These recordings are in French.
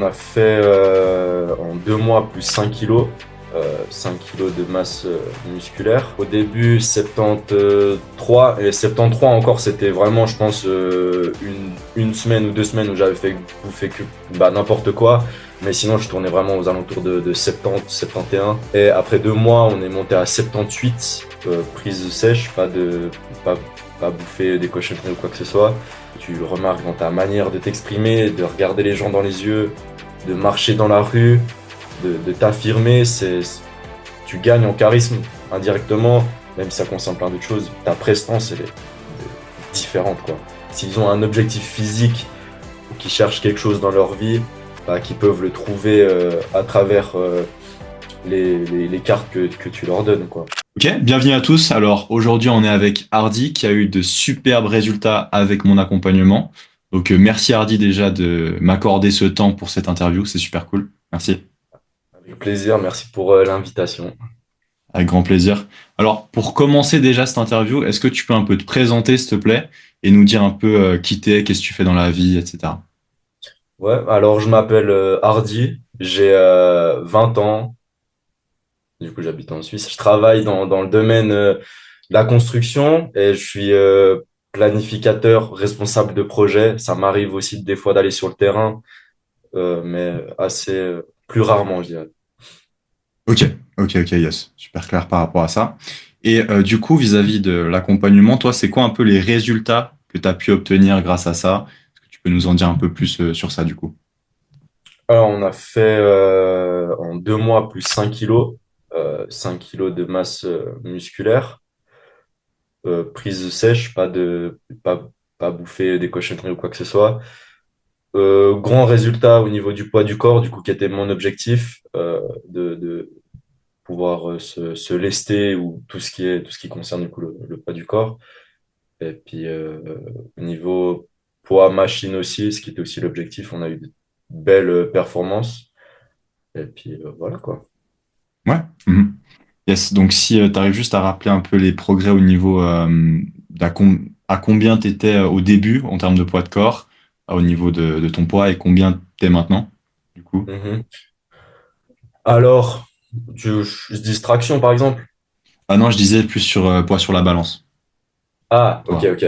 on a fait en 2 mois plus 5 kilos. 5 kilos de masse musculaire. Au début, 73, et 73 encore, c'était vraiment, je pense, une semaine ou 2 semaines où j'avais fait bouffer que n'importe quoi. Mais sinon, je tournais vraiment aux alentours de 70, 71. Et après 2 mois, on est monté à 78, prise sèche, pas, pas bouffer des cochonneries ou quoi que ce soit. Tu remarques dans ta manière de t'exprimer, de regarder les gens dans les yeux, de marcher dans la rue, de t'affirmer, tu gagnes en charisme indirectement, même si ça concerne plein d'autres choses. Ta prestance, elle est différente, quoi. S'ils ont un objectif physique ou qu'ils cherchent quelque chose dans leur vie, qu'ils peuvent le trouver à travers les cartes que tu leur donnes, quoi. Ok, bienvenue à tous. Alors aujourd'hui, on est avec Hardy qui a eu de superbes résultats avec mon accompagnement. Donc merci Hardy déjà de m'accorder ce temps pour cette interview, c'est super cool. Merci, Avec plaisir, merci pour l'invitation. avec grand plaisir. Alors pour commencer déjà cette interview, est-ce que tu peux un peu te présenter s'il te plaît et nous dire un peu qui t'es, qu'est-ce que tu fais dans la vie, etc. Ouais, alors je m'appelle Hardy, j'ai 20 ans, du coup j'habite en Suisse. Je travaille dans le domaine de la construction et je suis planificateur, responsable de projet. Ça m'arrive aussi des fois d'aller sur le terrain, mais assez plus rarement, je dirais. Ok, ok, yes, super clair par rapport à ça. Et du coup, vis-à-vis de l'accompagnement, toi, c'est quoi un peu les résultats que tu as pu obtenir grâce à ça? Est-ce que tu peux nous en dire un peu plus sur ça du coup? Alors, on a fait en 2 mois plus 5 kilos, 5 kilos de masse musculaire, prise sèche, pas bouffer des cochonneries ou quoi que ce soit. Grand résultat au niveau du poids du corps, du coup, qui était mon objectif, de pouvoir se lester ou tout ce qui concerne du coup le poids du corps. Et puis au niveau poids machine aussi, ce qui était aussi l'objectif, on a eu de belles performances. Et puis voilà quoi. Ouais. Mhm. Yes. Donc, si tu arrives juste à rappeler un peu les progrès au niveau à combien tu étais au début en termes de poids de corps, au niveau de ton poids et combien tu es maintenant, du coup. Mhm. Alors, distraction par exemple. Ah non, je disais plus sur poids sur la balance. Ah, ok, Toi. ok.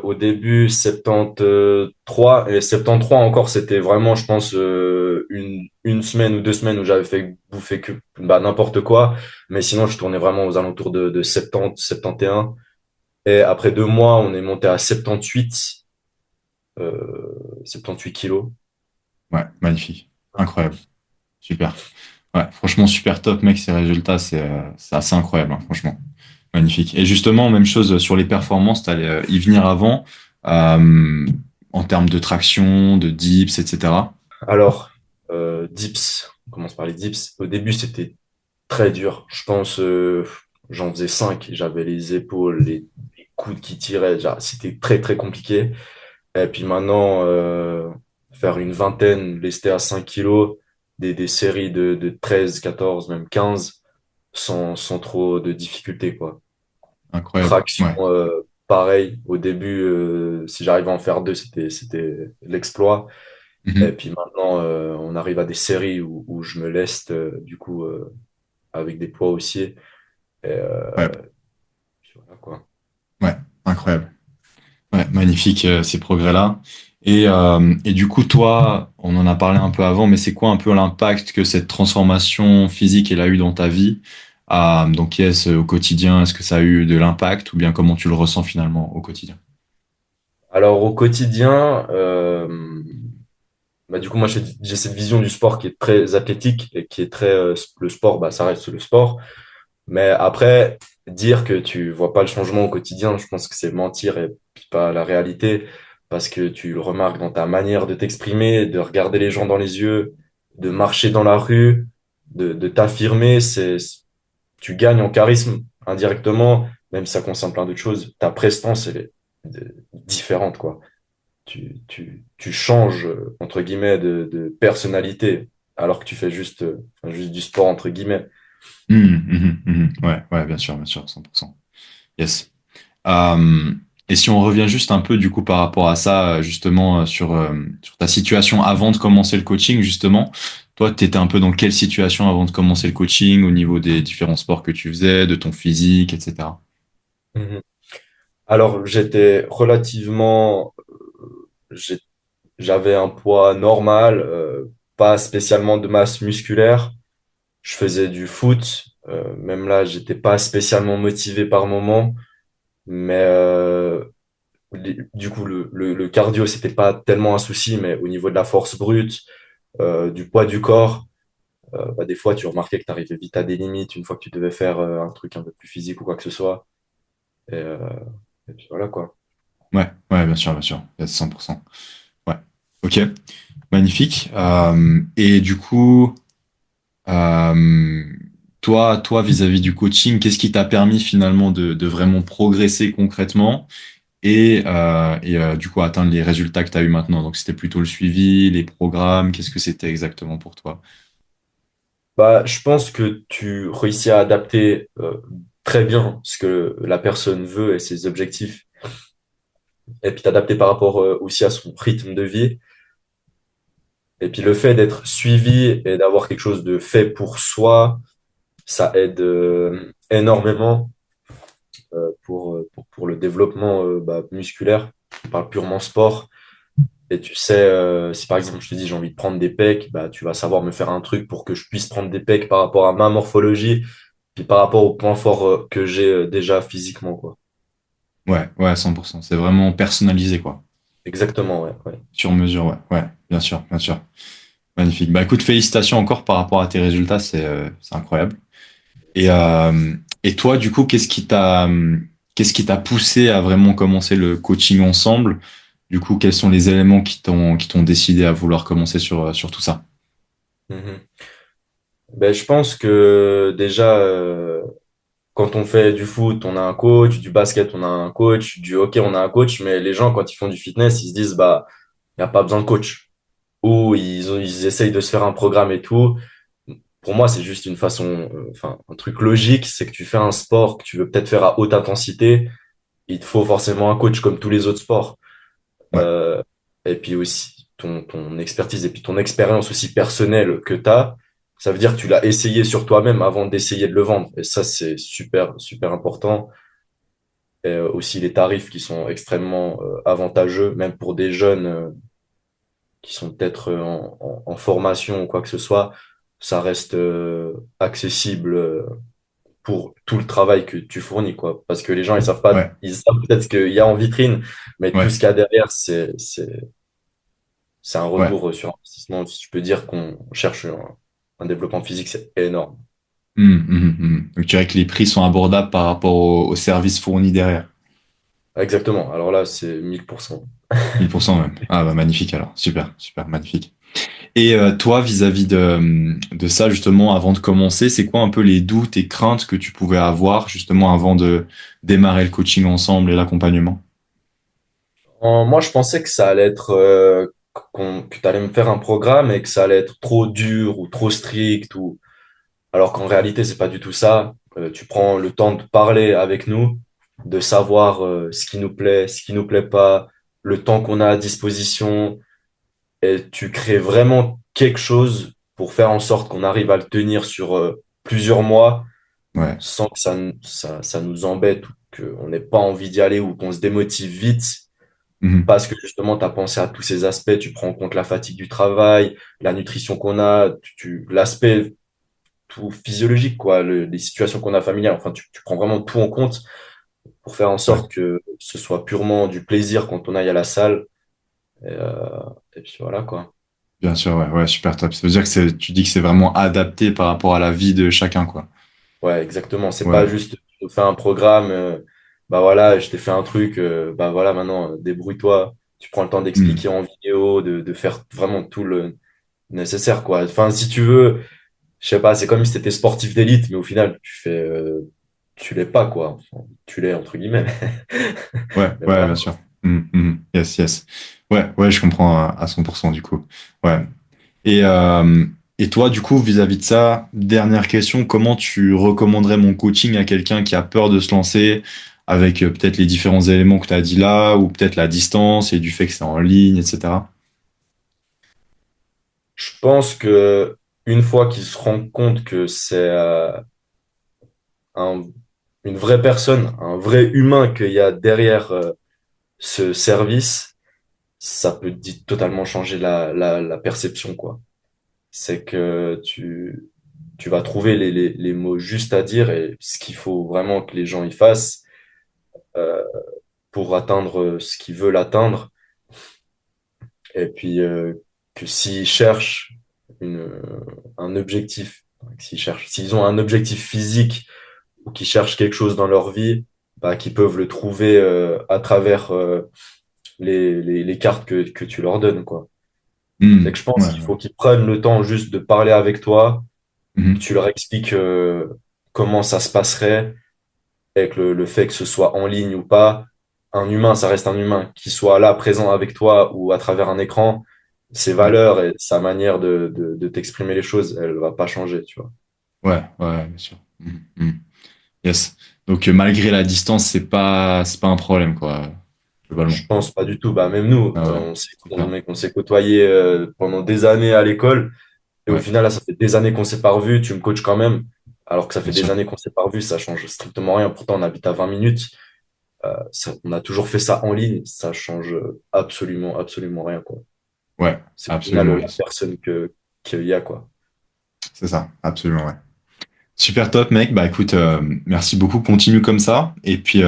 Au début, 73, et 73 encore, c'était vraiment, je pense, une semaine ou 2 semaines où j'avais fait bouffer que n'importe quoi. Mais sinon, je tournais vraiment aux alentours de 70, 71. Et après 2 mois, on est monté à 78, 78 kilos. Ouais, magnifique. Incroyable. Super. Ouais, franchement, super top, mec, ces résultats, c'est assez incroyable, hein, franchement. Magnifique. Et justement, même chose sur les performances, tu allais y venir avant, euh, en termes de traction, de dips, etc. Alors, dips, on commence par les dips. Au début, c'était très dur. Je pense, j'en faisais 5. J'avais les épaules, les coudes qui tiraient. C'était très, très compliqué. Et puis maintenant, faire une vingtaine, lester à 5 kilos, des séries de 13, 14, même 15, sans trop de difficultés, quoi. Incroyable. Traction, Ouais. pareil. Au début, si j'arrivais à en faire deux, c'était l'exploit. Et Mhm. puis maintenant, on arrive à des séries où je me leste, du coup, avec des poids aussi. Et, Incroyable. puis voilà, quoi. Ouais, incroyable. Ouais, magnifique ces progrès-là. Et du coup, toi, on en a parlé un peu avant, mais c'est quoi un peu l'impact que cette transformation physique elle a eu dans ta vie? Donc, yes, au quotidien, est-ce que ça a eu de l'impact ou bien comment tu le ressens finalement au quotidien? Alors, au quotidien, du coup, moi, j'ai cette vision du sport qui est très athlétique et qui est très, le sport, ça reste le sport. Mais après, dire que tu vois pas le changement au quotidien, je pense que c'est mentir et puis pas la réalité, parce que tu le remarques dans ta manière de t'exprimer, de regarder les gens dans les yeux, de marcher dans la rue, de t'affirmer, tu gagnes en charisme indirectement, même si ça concerne plein d'autres choses. Ta prestance, elle est différente, quoi. Tu changes, entre guillemets, de personnalité, alors que tu fais juste du sport, entre guillemets. Ouais, ouais, bien sûr, 100%. Yes. Et si on revient juste un peu du coup par rapport à ça, justement sur ta situation avant de commencer le coaching, justement, toi, tu étais un peu dans quelle situation avant de commencer le coaching au niveau des différents sports que tu faisais, de ton physique, etc. Mhm. Alors, j'étais relativement, j'ai- j'avais un poids normal, pas spécialement de masse musculaire. Je faisais du foot, même là, j'étais pas spécialement motivé par moment, mais du coup, le cardio, c'était pas tellement un souci, mais au niveau de la force brute, du poids du corps, bah, des fois, tu remarquais que tu arrivais vite à des limites une fois que tu devais faire un truc un peu plus physique ou quoi que ce soit. Et, euh, et puis voilà quoi. Ouais, ouais, bien sûr, 100%. Ouais, ok, magnifique. Et du coup, euh, toi, vis-à-vis du coaching, qu'est-ce qui t'a permis finalement de vraiment progresser concrètement et du coup atteindre les résultats que tu as eu maintenant? Donc, c'était plutôt le suivi, les programmes, qu'est-ce que c'était exactement pour toi? Bah, je pense que tu réussis à adapter très bien ce que la personne veut et ses objectifs, et puis t'adapter par rapport aussi à son rythme de vie. Et puis le fait d'être suivi et d'avoir quelque chose de fait pour soi, ça aide énormément pour le développement bah, musculaire. On parle purement sport. Et tu sais, si par exemple je te dis j'ai envie de prendre des pecs, bah, tu vas savoir me faire un truc pour que je puisse prendre des pecs par rapport à ma morphologie, puis par rapport aux points forts que j'ai déjà physiquement, quoi. Ouais, ouais, 100%. C'est vraiment personnalisé, quoi. Exactement, ouais, ouais. Sur mesure, ouais, ouais, bien sûr, bien sûr. Magnifique. Bah écoute, félicitations encore par rapport à tes résultats, c'est incroyable. Et toi, du coup, qu'est-ce qui t'a poussé à vraiment commencer le coaching ensemble? Du coup, quels sont les éléments qui t'ont décidé à vouloir commencer sur tout ça? Mhm. Ben, je pense que déjà, quand on fait du foot, on a un coach, du basket, on a un coach, du hockey, on a un coach, mais les gens, quand ils font du fitness, ils se disent, bah, il n'y a pas besoin de coach. Ou ils essayent de se faire un programme et tout. Pour moi, c'est juste une façon, enfin, un truc logique, c'est que tu fais un sport que tu veux peut-être faire à haute intensité, il te faut forcément un coach comme tous les autres sports. Ouais, Euh, et puis aussi ton expertise et puis ton expérience aussi personnelle que tu as, ça veut dire que tu l'as essayé sur toi-même avant d'essayer de le vendre. Et ça, c'est super, super important. Et aussi les tarifs qui sont extrêmement avantageux, même pour des jeunes qui sont peut-être en formation ou quoi que ce soit, ça reste accessible pour tout le travail que tu fournis, quoi. Parce que les gens, ils savent pas, ouais, ils savent peut-être ce qu'il y a en vitrine, mais tout ouais, ce qu'il y a derrière, c'est un ouais. retour sur investissement. Si je peux dire qu'on cherche un développement physique, c'est énorme. Donc, tu dirais que les prix sont abordables par rapport aux services fournis derrière. Exactement. Alors là, c'est 1000%. 1000% même. Ah bah magnifique alors. Super, super, magnifique. Et toi, vis-à-vis de ça, justement, avant de commencer, c'est quoi un peu les doutes et craintes que tu pouvais avoir, justement, avant de démarrer le coaching ensemble et l'accompagnement? Moi, je pensais que ça allait être, que tu allais me faire un programme et que ça allait être trop dur ou trop strict ou, alors qu'en réalité, c'est pas du tout ça. Tu prends le temps de parler avec nous, de savoir, ce qui nous plaît, ce qui nous plaît pas, le temps qu'on a à disposition et tu crées vraiment quelque chose pour faire en sorte qu'on arrive à le tenir sur, plusieurs mois Ouais. sans que ça nous embête ou qu'on n'ait pas envie d'y aller ou qu'on se démotive vite Mhm. parce que justement, tu as pensé à tous ces aspects, tu prends en compte la fatigue du travail, la nutrition qu'on a, l'aspect tout physiologique, quoi, les situations qu'on a familiales, enfin, tu prends vraiment tout en compte pour faire en Ouais. sorte que ce soit purement du plaisir quand on aille à la salle. Et, et puis voilà, quoi. Bien sûr, ouais, ouais, super top. Ça veut dire que tu dis que c'est vraiment adapté par rapport à la vie de chacun, quoi. Ouais, exactement. C'est pas Ouais. juste, je te fais un programme, bah voilà, je t'ai fait un truc, bah voilà, maintenant, débrouille-toi. Tu prends le temps d'expliquer Mhm. en vidéo, de faire vraiment tout le nécessaire, quoi. Enfin, si tu veux, je sais pas, c'est comme si t'étais sportif d'élite, mais au final, tu l'es pas, quoi. Enfin, tu l'es, entre guillemets. Ouais, Mais ouais, voilà. bien sûr. Yes, yes. Ouais, ouais, je comprends à 100% du coup. Ouais. Et, euh, et toi, du coup, vis-à-vis de ça, dernière question, comment tu recommanderais mon coaching à quelqu'un qui a peur de se lancer, avec peut-être les différents éléments que tu as dit là, ou peut-être la distance et du fait que c'est en ligne, etc. Je pense que une fois qu'ils se rendent compte que c'est un- une vraie personne, un vrai humain qu'il y a derrière ce service, ça peut totalement changer la perception, quoi. C'est que tu vas trouver les mots justes à dire et ce qu'il faut vraiment que les gens y fassent euh, pour atteindre ce qu'ils veulent atteindre. Et puis que s'ils cherchent un objectif, s'ils ont un objectif physique ou qu'ils cherchent quelque chose dans leur vie, bah, qu'ils peuvent le trouver à travers les cartes que tu leur donnes, quoi. C'est Hmm. que je pense Ouais, qu'il ouais. faut qu'ils prennent le temps juste de parler avec toi, que Mhm. tu leur expliques comment ça se passerait, avec le fait que ce soit en ligne ou pas. Un humain, ça reste un humain, qu'il soit là, présent avec toi ou à travers un écran, ses Ouais, valeurs et sa manière de t'exprimer les choses, elle va pas changer, tu vois. ouais, ouais, bien sûr. Mhm. Mhm. Yes. Donc malgré la distance, c'est pas un problème, quoi, globalement. Je pense pas du tout. Bah, même nous, Ah ouais, super. on s'est côtoyés pendant des années à l'école. Et au Ouais, final, là, ça fait des années qu'on s'est pas revus. Tu me coaches quand même. Alors que ça fait bien des sûr. années qu'on s'est pas revus. Ça change strictement rien. Pourtant, on habite à 20 minutes. On a toujours fait ça en ligne. Ça change absolument, absolument rien, quoi. Ouais, C'est au final absolument, la yes. personne qu'il y a, quoi. C'est ça, absolument, ouais. Super top, mec. Bah écoute, merci beaucoup. Continue comme ça. Et puis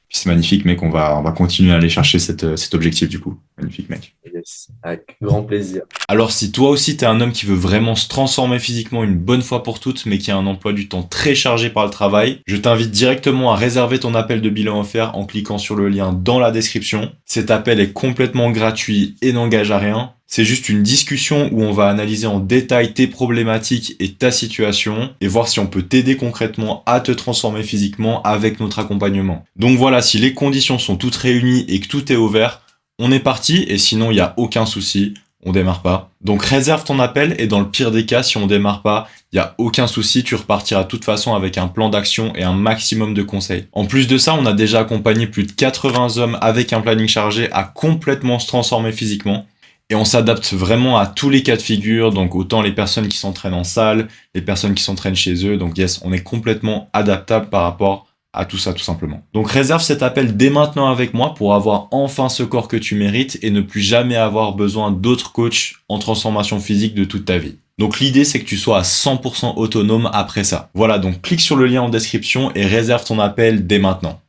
c'est magnifique, mec. On va continuer à aller chercher cet objectif, du coup. Magnifique, mec. Yes. Avec grand plaisir. Alors si toi aussi t'es un homme qui veut vraiment se transformer physiquement une bonne fois pour toutes, mais qui a un emploi du temps très chargé par le travail, je t'invite directement à réserver ton appel de bilan offert en cliquant sur le lien dans la description. Cet appel est complètement gratuit et n'engage à rien. C'est juste une discussion où on va analyser en détail tes problématiques et ta situation et voir si on peut t'aider concrètement à te transformer physiquement avec notre accompagnement. Donc voilà, si les conditions sont toutes réunies et que tout est ouvert, on est parti et sinon il n'y a aucun souci. On démarre pas. Donc réserve ton appel et dans le pire des cas, si on démarre pas, il y a aucun souci, tu repartiras de toute façon avec un plan d'action et un maximum de conseils. En plus de ça, on a déjà accompagné plus de 80 hommes avec un planning chargé à complètement se transformer physiquement. Et on s'adapte vraiment à tous les cas de figure, donc autant les personnes qui s'entraînent en salle, les personnes qui s'entraînent chez eux. Donc yes, on est complètement adaptable par rapport à tout ça tout simplement. Donc réserve cet appel dès maintenant avec moi pour avoir enfin ce corps que tu mérites et ne plus jamais avoir besoin d'autres coachs en transformation physique de toute ta vie. Donc l'idée c'est que tu sois à 100% autonome après ça. Voilà, donc clique sur le lien en description et réserve ton appel dès maintenant.